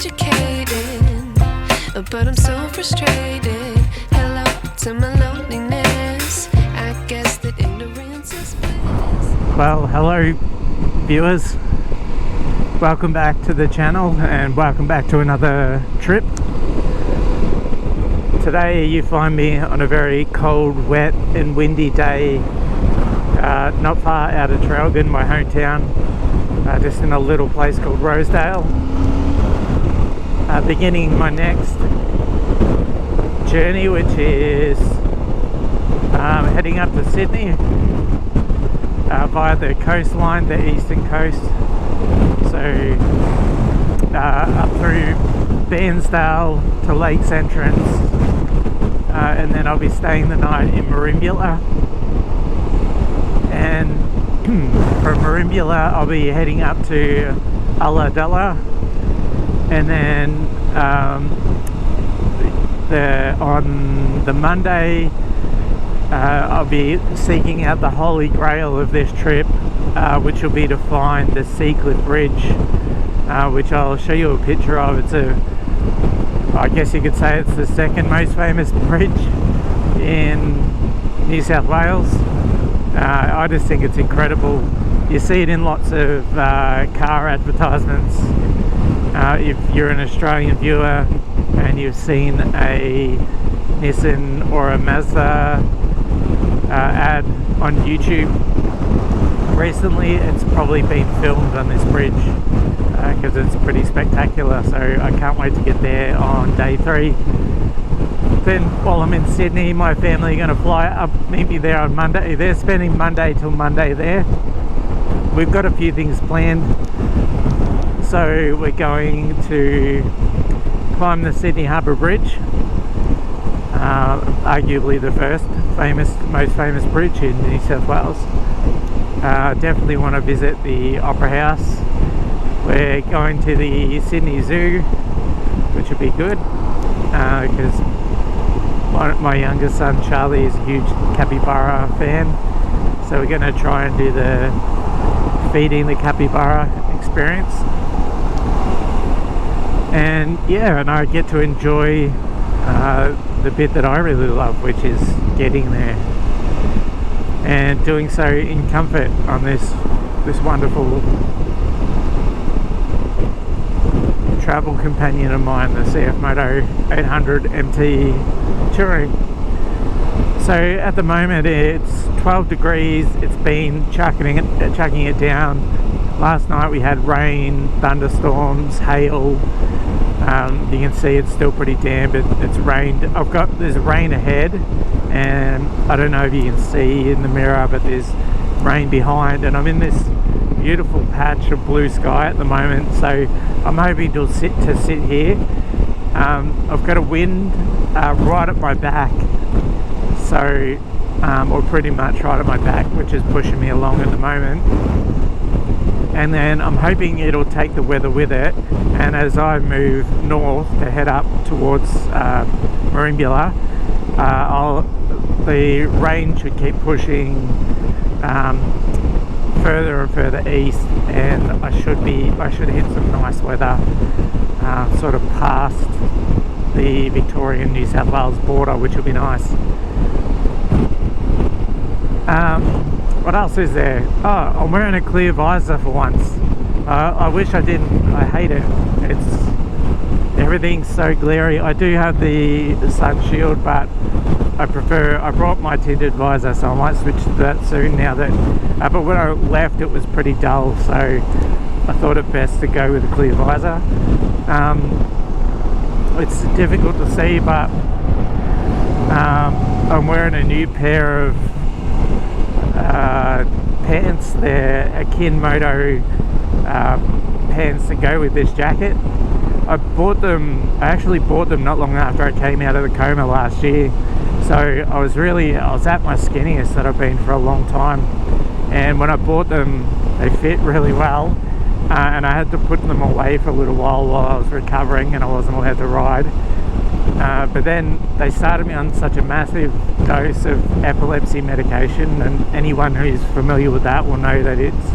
educated, but I'm so frustrated. Hello to my loneliness. I guess that ignorance is bliss. Well, hello viewers, welcome back to the channel and welcome back to another trip. Today you find me on a very cold, wet and windy day, not far out of Traralgon, my hometown, just in a little place called Rosedale. Beginning my next journey, which is heading up to Sydney via the coastline, the eastern coast. So up through Bairnsdale to Lakes Entrance, and then I'll be staying the night in Merimbula, and from Merimbula I'll be heading up to Ulladulla, and then on the Monday I'll be seeking out the holy grail of this trip, which will be to find the Seacliff Bridge, which I'll show you a picture of. I guess you could say it's the second most famous bridge in New South Wales. I just think it's incredible. You see it in lots of car advertisements. If you're an Australian viewer and you've seen a Nissan or a Mazda ad on YouTube recently, it's probably been filmed on this bridge, because it's pretty spectacular. So I can't wait to get there on day 3. Then while I'm in Sydney, my family are going to fly up, meet me there on Monday. They're spending Monday till Monday there. We've got a few things planned. So we're going to climb the Sydney Harbour Bridge, arguably the most famous bridge in New South Wales. Definitely want to visit the Opera House. We're going to the Sydney Zoo, which would be good, because my youngest son Charlie is a huge capybara fan, so we're going to try and do the feeding the capybara experience. And yeah, and I get to enjoy the bit that I really love, which is getting there and doing so in comfort on this wonderful travel companion of mine, the CFMOTO 800MT touring. So at the moment it's 12 degrees. It's been chucking it down. Last night we had rain, thunderstorms, hail. You can see it's still pretty damp. It's rained. There's rain ahead, and I don't know if you can see in the mirror, but there's rain behind, and I'm in this beautiful patch of blue sky at the moment. So I'm hoping to sit here. I've got a wind right at my back, so or pretty much right at my back, which is pushing me along at the moment. And then I'm hoping it'll take the weather with it, and as I move north to head up towards Merimbula, the rain should keep pushing further and further east, and I should hit some nice weather sort of past the Victorian New South Wales border, which will be nice. What else is there? Oh, I'm wearing a clear visor for once. I wish I didn't. I hate it. Everything's so glary. I do have the sun shield, but I brought my tinted visor, so I might switch to that soon now that but when I left it was pretty dull, so I thought it best to go with a clear visor. It's difficult to see, but I'm wearing a new pair of pants. They're Akinmoto pants to go with this jacket. I actually bought them not long after I came out of the coma last year, so I was at my skinniest that I've been for a long time, and when I bought them they fit really well, and I had to put them away for a little while I was recovering and I wasn't allowed to ride. But then they started me on such a massive dose of epilepsy medication, and anyone who's familiar with that will know that it's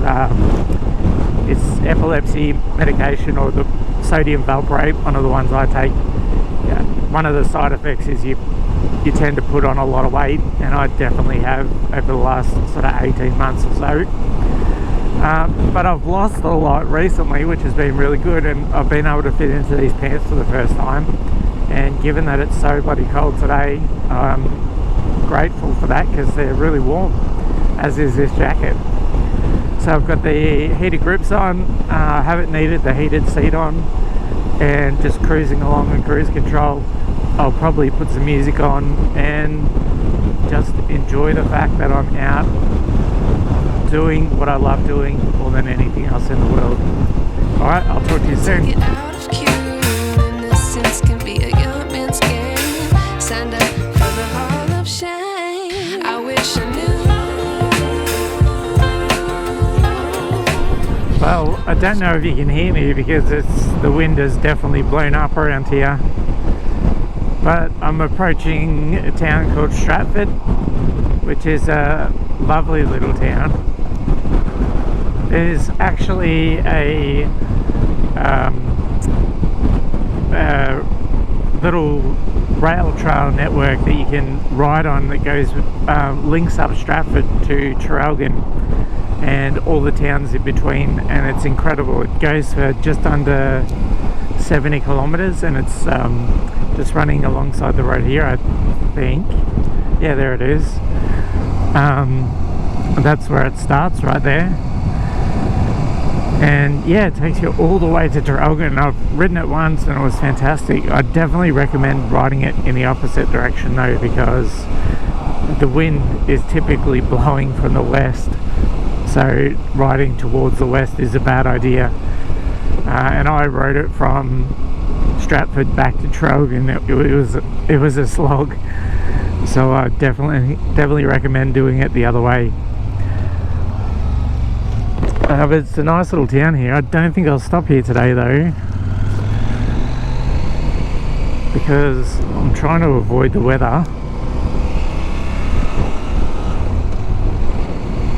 it's epilepsy medication or the sodium valproate, one of the ones I take. Yeah, one of the side effects is you tend to put on a lot of weight, and I definitely have over the last sort of 18 months or so. But I've lost a lot recently, which has been really good, and I've been able to fit into these pants for the first time. And given that it's so bloody cold today, I'm grateful for that because they're really warm, as is this jacket. So I've got the heated grips on, I haven't needed the heated seat on, and just cruising along in cruise control. I'll probably put some music on and just enjoy the fact that I'm out doing what I love doing more than anything else in the world. Alright, I'll talk to you soon. Get out of queue. Innocence can be a young man's game. Signed up for the hall of shame. I wish I knew. Well, I don't know if you can hear me because the wind has definitely blown up around here. But I'm approaching a town called Stratford, which is a lovely little town. There's actually a little rail trail network that you can ride on that goes links up Stratford to Traralgon and all the towns in between, and it's incredible. It goes for just under 70 kilometers, and it's just running alongside the road here, I think. Yeah, there it is. That's where it starts, right there. And yeah, it takes you all the way to Traralgon. I've ridden it once and it was fantastic. I definitely recommend riding it in the opposite direction though, because the wind is typically blowing from the west, so riding towards the west is a bad idea. And I rode it from Stratford back to Traralgon. It was a slog, so I definitely recommend doing it the other way. But it's a nice little town here. I don't think I'll stop here today though, because I'm trying to avoid the weather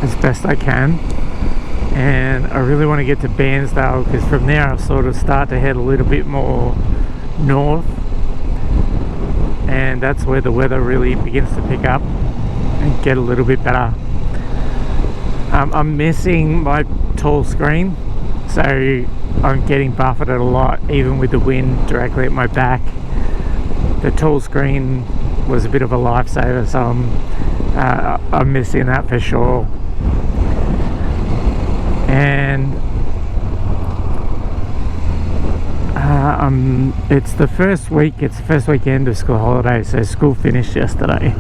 as best I can, and I really want to get to Bairnsdale because from there I'll sort of start to head a little bit more north, and that's where the weather really begins to pick up and get a little bit better. I'm missing my tall screen, so I'm getting buffeted a lot even with the wind directly at my back. The tall screen was a bit of a lifesaver, so I'm missing that for sure. And it's the first weekend of school holiday, so school finished yesterday,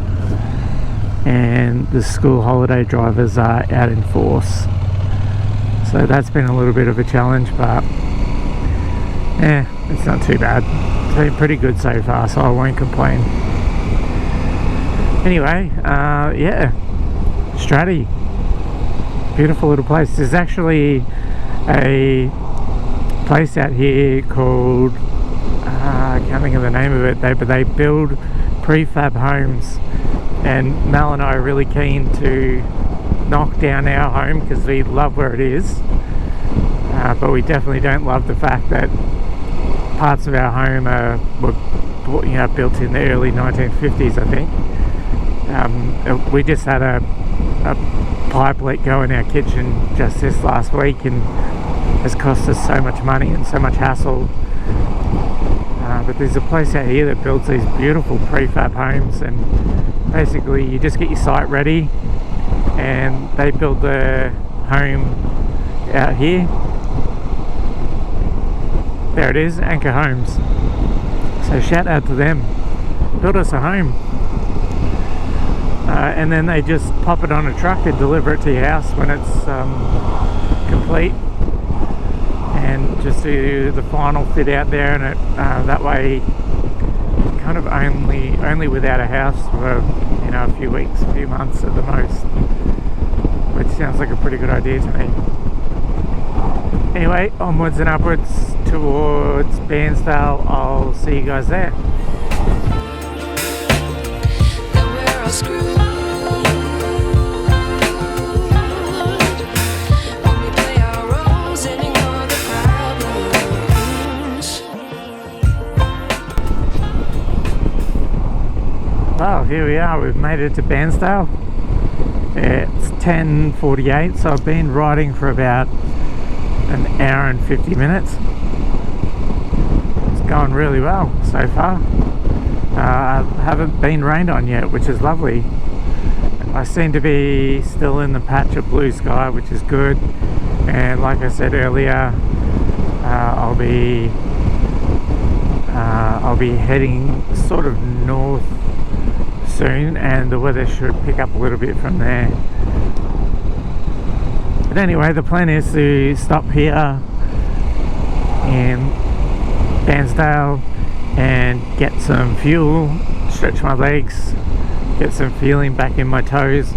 and the school holiday drivers are out in force, so that's been a little bit of a challenge, but yeah, it's not too bad. It's been pretty good so far, so I won't complain. Anyway, yeah, Stratty, beautiful little place. There's actually a place out here called I can't think of the name of it, but they build prefab homes, and Mel and I are really keen to knock down our home because we love where it is, but we definitely don't love the fact that parts of our home were built in the early 1950s, I think. We just had a pipe let go in our kitchen just this last week, and has cost us so much money and so much hassle. But there's a place out here that builds these beautiful prefab homes, and basically you just get your site ready and they build the home out here. There it is, Anchor Homes. So shout out to them, build us a home. And then they just pop it on a truck and deliver it to your house when it's complete, and just do the final fit out there, and it that way kind of only without a house for a few weeks, a few months at the most, which sounds like a pretty good idea to me. Anyway, onwards and upwards towards Bairnsdale. I'll see you guys there. When we play our roles in Well, here we are, we've made it to Bairnsdale. It's 10:48, so I've been riding for about an hour and 50 minutes. It's going really well so far. I haven't been rained on yet, which is lovely. I seem to be still in the patch of blue sky, which is good. And like I said earlier, I'll be heading sort of north soon, and the weather should pick up a little bit from there. But anyway, the plan is to stop here in Bairnsdale and get some fuel, stretch my legs, get some feeling back in my toes,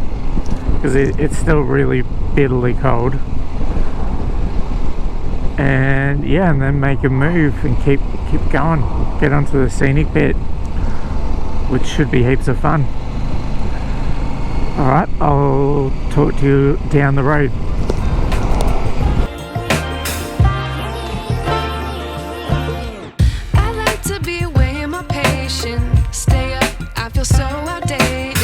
because it's still really bitterly cold. And yeah, and then make a move and keep going, get onto the scenic bit, which should be heaps of fun. Alright, I'll talk to you down the road. I like to be away in my patience. Stay up, I feel so outdated.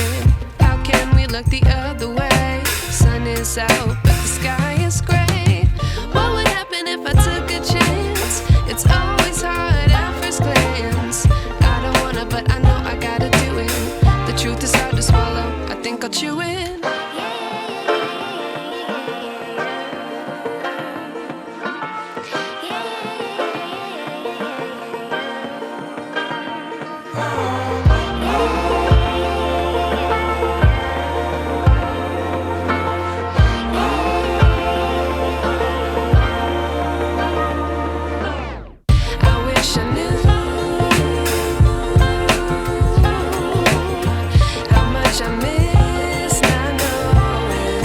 How can we look the other way? Sun is out, but the sky is gray. What would happen if I took a chance? It's always hard at first glance. I don't wanna, but I know I gotta do it. The truth is hard to swallow, I think I'll chew it. I wish I knew how much I miss not knowing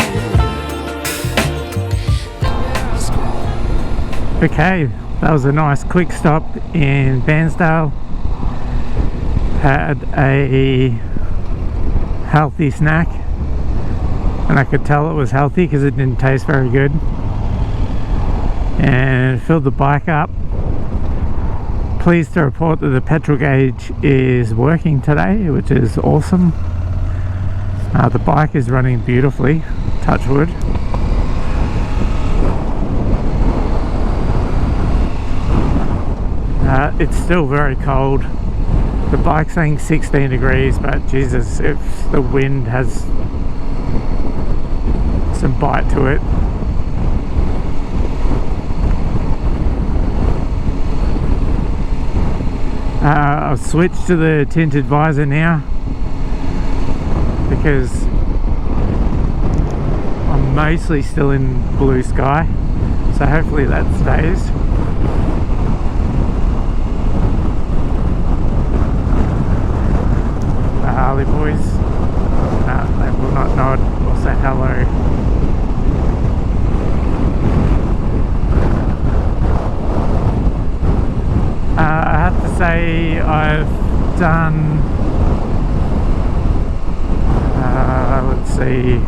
that we're all screwed. Okay, that was a nice quick stop in Bairnsdale. Had a healthy snack, and I could tell it was healthy because it didn't taste very good. And filled the bike up. Pleased to report that the petrol gauge is working today, which is awesome. The bike is running beautifully, touch wood. It's still very cold. The bike's saying 16 degrees, but Jesus, if the wind has some bite to it. I've switched to the tinted visor now because I'm mostly still in blue sky, so hopefully that stays. The Harley boys, they will not nod or say hello. I have to say I've done, let's see,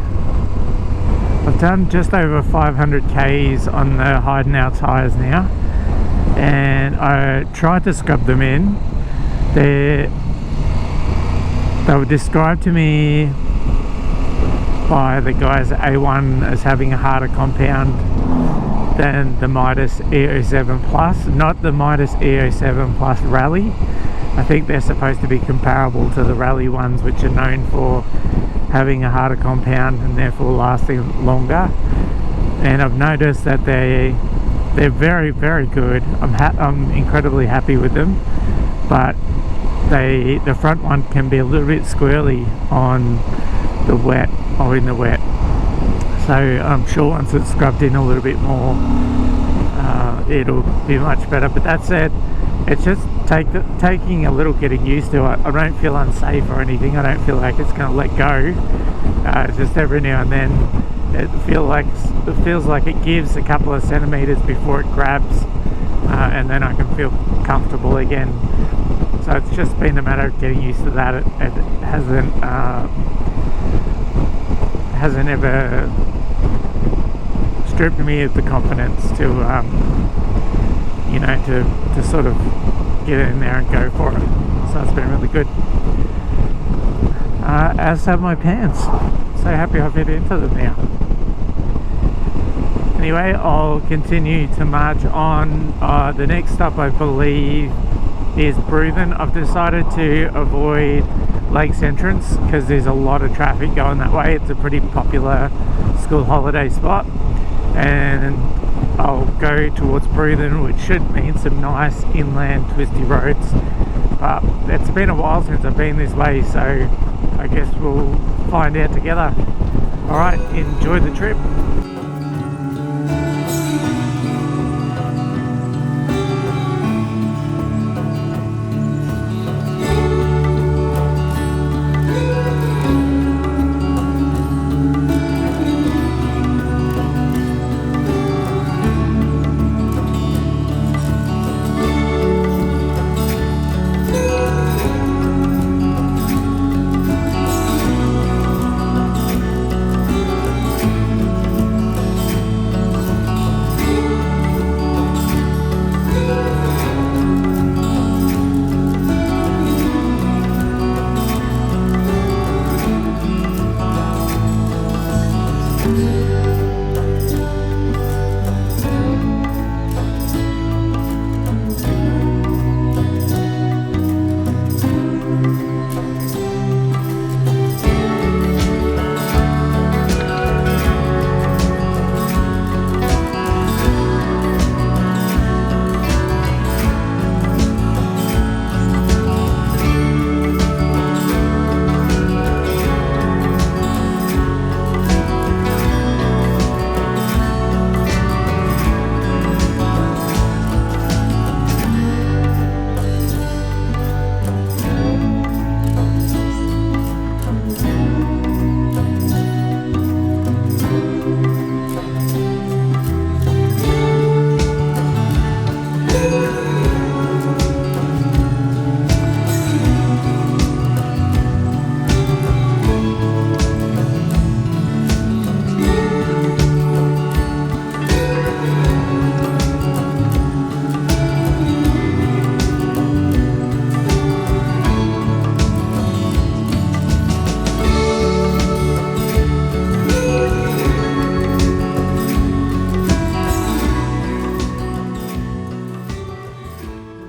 I've done just over 500 Ks on the Heidenau tyres now, and I tried to scrub them in. They were described to me by the guys at A1 as having a harder compound than the Midas E07 Plus, not the Midas E07 Plus Rally. I think they're supposed to be comparable to the Rally ones, which are known for having a harder compound and therefore lasting longer. And I've noticed that they're very, very good. I'm incredibly happy with them, but the front one can be a little bit squirrely on the wet or in the wet. So I'm sure once it's scrubbed in a little bit more, it'll be much better. But that said, it's just taking a little getting used to it. I don't feel unsafe or anything. I don't feel like it's going to let go. Just every now and then, it feels like it gives a couple of centimeters before it grabs, and then I can feel comfortable again. So it's just been a matter of getting used to that. It hasn't ever stripped me of the confidence to sort of get in there and go for it. So it's been really good. as have my pants. So happy I fit into them now. Anyway, I'll continue to march on. The next stop, I believe, is Bruthen. I've decided to avoid Lakes Entrance because there's a lot of traffic going that way. It's a pretty popular school holiday spot, and I'll go towards Bruthen, which should mean some nice inland twisty roads. But it's been a while since I've been this way, so I guess we'll find out together. Alright, enjoy the trip.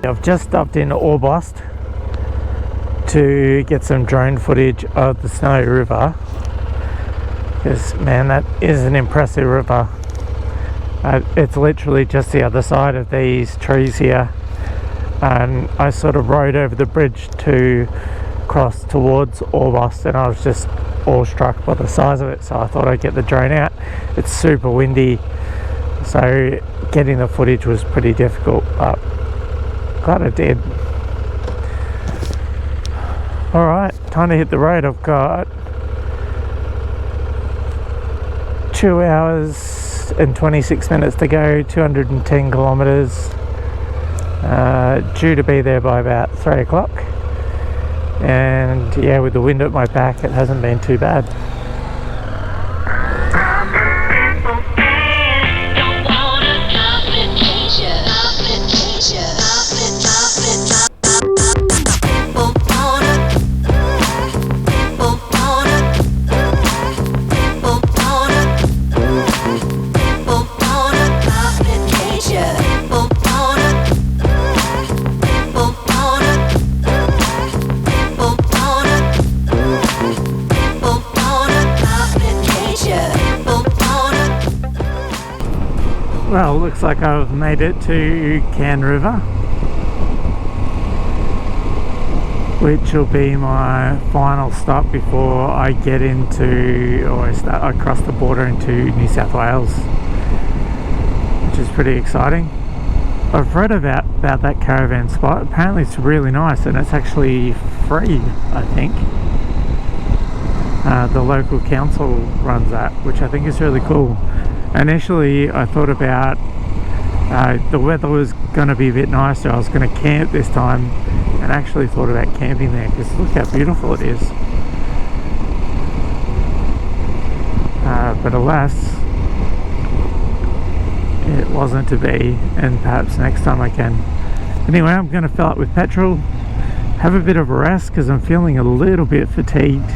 I've just stopped in Orbost to get some drone footage of the Snowy River, because man, that is an impressive river. It's literally just the other side of these trees here, and I sort of rode over the bridge to cross towards Orbost, and I was just awestruck by the size of it, so I thought I'd get the drone out. It's super windy, so getting the footage was pretty difficult, but glad I did. Alright, time to hit the road. I've got 2 hours and 26 minutes to go, 210 kilometres, due to be there by about 3 o'clock, and yeah, with the wind at my back it hasn't been too bad. Well, looks like I've made it to Cairn River, which will be my final stop before I get into, or I cross the border into New South Wales, which is pretty exciting. I've read about that caravan spot. Apparently it's really nice, and it's actually free, I think. The local council runs that, which I think is really cool. Initially I thought about the weather was going to be a bit nicer. I was going to camp this time, and actually thought about camping there because look how beautiful it is. But alas, it wasn't to be, and perhaps next time I can. Anyway, I'm going to fill up with petrol, have a bit of a rest because I'm feeling a little bit fatigued.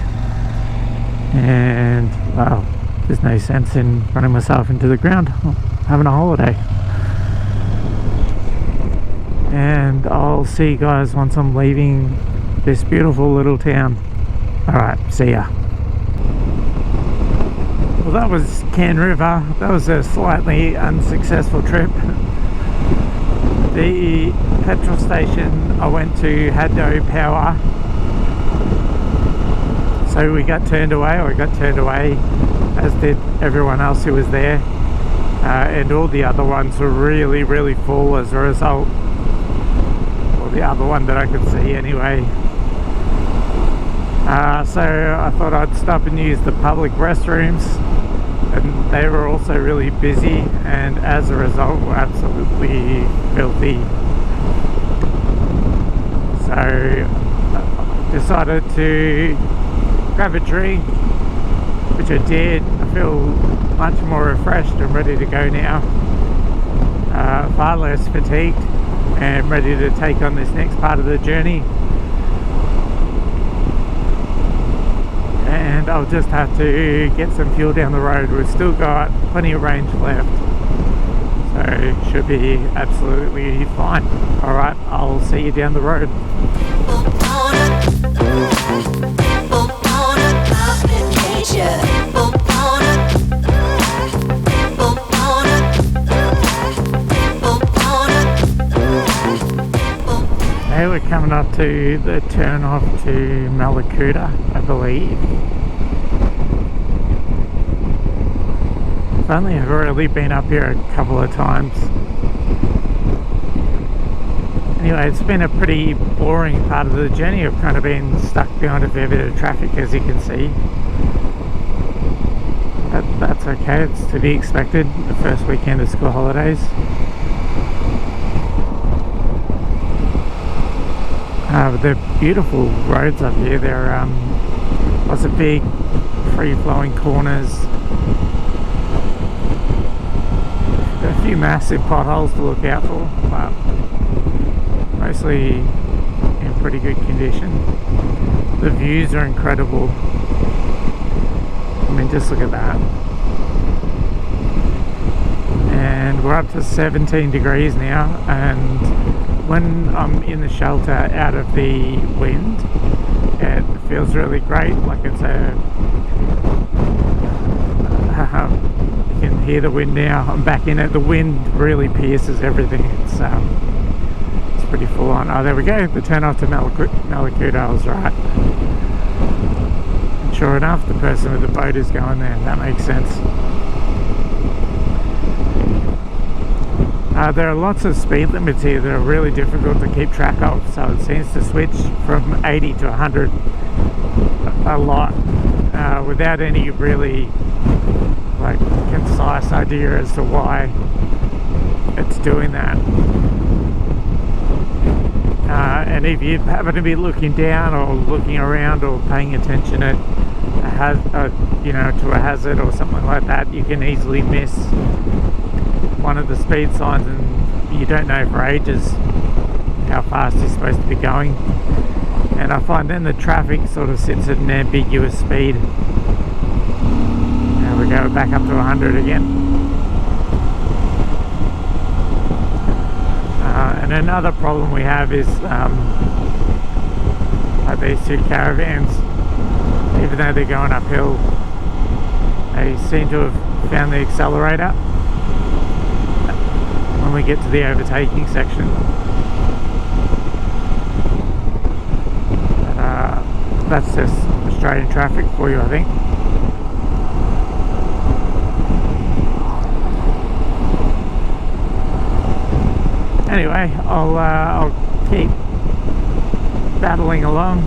And well, there's no sense in running myself into the ground. I'm having a holiday. And I'll see you guys once I'm leaving this beautiful little town. Alright, see ya. Well, that was Cairn River. That was a slightly unsuccessful trip. The petrol station I went to had no power, so we got turned away, as did everyone else who was there, and all the other ones were really full as a result. Well, the other one that I could see anyway. So I thought I'd stop and use the public restrooms, and they were also really busy, and as a result were absolutely filthy. So I decided to grab a drink, which I did. I feel much more refreshed and ready to go now, far less fatigued and ready to take on this next part of the journey. And I'll just have to get some fuel down the road. We've still got plenty of range left, so it should be absolutely fine. Alright, I'll see you down the road. Hey, we're coming up to the turn off to Malakuta, I believe. I've only really been up here a couple of times. Anyway, it's been a pretty boring part of the journey. I've kind of been stuck behind a fair bit of traffic, as you can see. But that's okay, it's to be expected, the first weekend of school holidays. But they're beautiful roads up here. They're lots of big free-flowing corners, a few massive potholes to look out for, but mostly in pretty good condition. The views are incredible. I mean, just look at that. And we're up to 17 degrees now, and when I'm in the shelter out of the wind, it feels really great. Like it's you can hear the wind now. I'm back in it. The wind really pierces everything. It's pretty full on. Oh, there we go. The turn off to Malakuta. I was right. And sure enough, the person with the boat is going there. That makes sense. There are lots of speed limits here that are really difficult to keep track of, so it seems to switch from 80 to 100 a lot, without any really concise idea as to why it's doing that. And if you happen to be looking down or looking around or paying attention to a hazard or something like that, you can easily miss one of the speed signs, and you don't know for ages how fast you're supposed to be going. And I find then the traffic sort of sits at an ambiguous speed. There we go, back up to 100 again. And another problem we have is like these two caravans, even though they're going uphill, they seem to have found the accelerator when we get to the overtaking section. But, that's just Australian traffic for you, I think. Anyway, I'll keep battling along.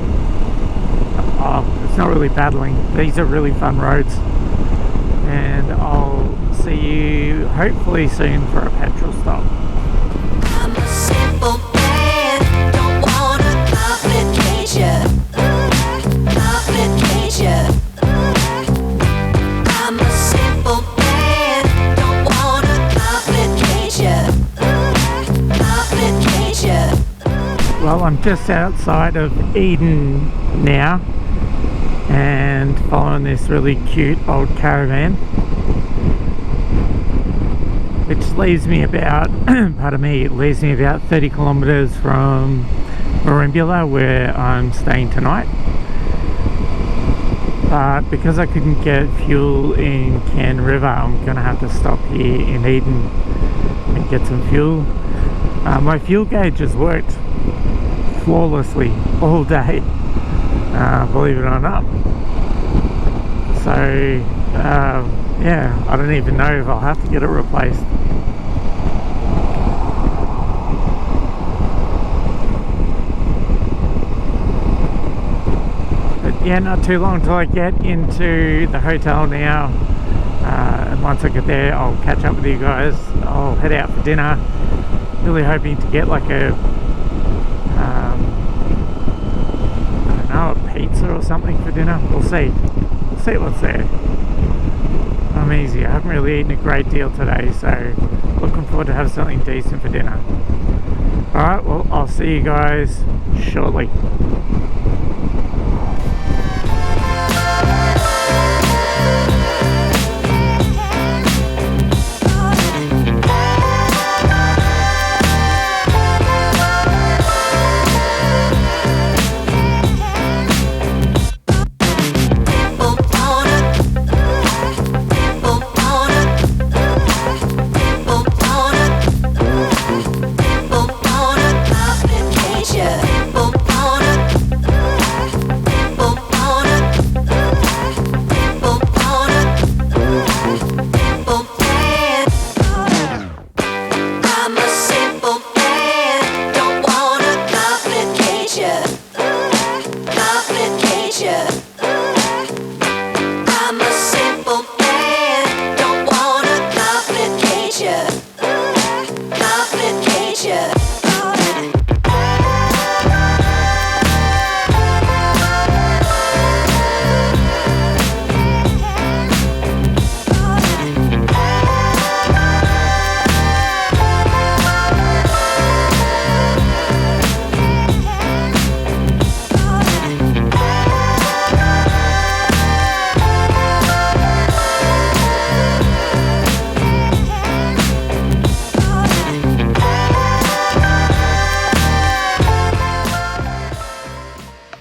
Oh, it's not really battling. These are really fun roads, and I'll see you hopefully soon for a petrol stop. I'm a simple man, don't wanna complicate ya. I'm a simple man, don't wanna complicate ya. Well, I'm just outside of Eden now, and following this really cute old caravan, which leaves me about, pardon me, it leaves me about 30 kilometres from Merimbula, where I'm staying tonight. But because I couldn't get fuel in Cairn River, I'm going to have to stop here in Eden and get some fuel. My fuel gauge has worked flawlessly all day, believe it or not. So yeah, I don't even know if I'll have to get it replaced. But yeah, not too long till I get into the hotel now, and once I get there I'll catch up with you guys. I'll head out for dinner, really hoping to get like a I don't know, a pizza or something for dinner. We'll see what's there. I'm easy. I haven't really eaten a great deal today, so looking forward to have something decent for dinner. Alright, well, I'll see you guys shortly.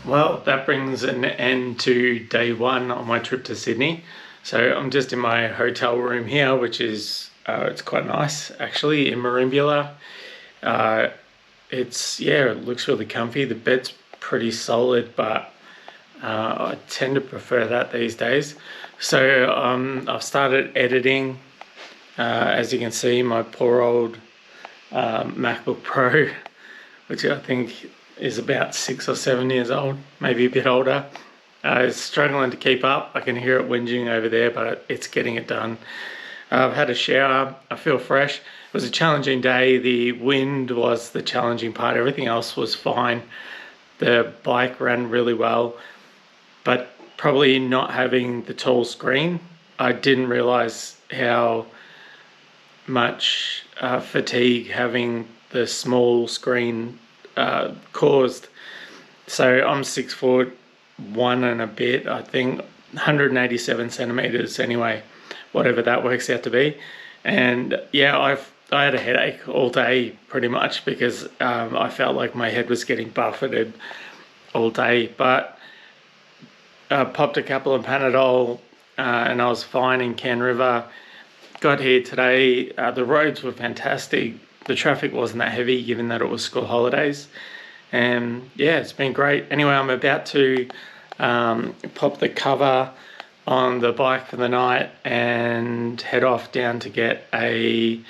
Well, that brings an end to day one on my trip to Sydney. So I'm just in my hotel room here, which is, it's quite nice actually, in Merimbula. It looks really comfy. The bed's pretty solid, but I tend to prefer that these days. So I've started editing. As you can see, my poor old MacBook Pro, which I think is about 6 or 7 years old, maybe a bit older. It's struggling to keep up. I can hear it whinging over there, but it's getting it done. I've had a shower. I feel fresh. It was a challenging day. The wind was the challenging part. Everything else was fine. The bike ran really well, but probably not having the tall screen, I didn't realize how much fatigue having the small screen caused. So I'm 6'1" and a bit, I think 187 centimeters anyway, whatever that works out to be. And yeah, I had a headache all day pretty much because I felt like my head was getting buffeted all day, but I popped a couple of Panadol and I was fine in Cairn River. Got here today, the roads were fantastic. The traffic wasn't that heavy given that it was school holidays, and yeah, it's been great. Anyway, I'm about to pop the cover on the bike for the night and head off down to get a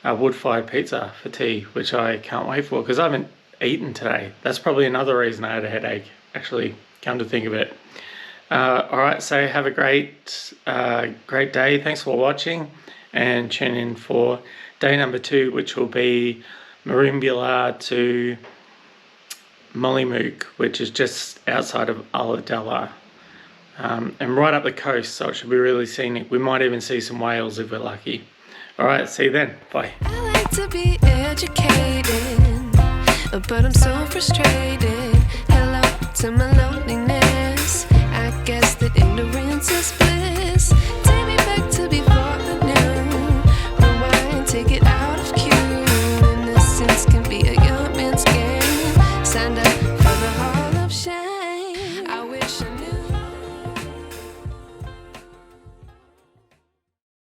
wood-fired pizza for tea, which I can't wait for because I haven't eaten today. That's probably another reason I had a headache, actually, come to think of it. All right, so have a great day. Thanks for watching, and tune in for day number 2, which will be Merimbula to Mollymook, which is just outside of Ulladulla, and right up the coast, so it should be really scenic. We might even see some whales if we're lucky. All right, see you then. Bye. I like to be educated, but I'm so frustrated. Hello to my love.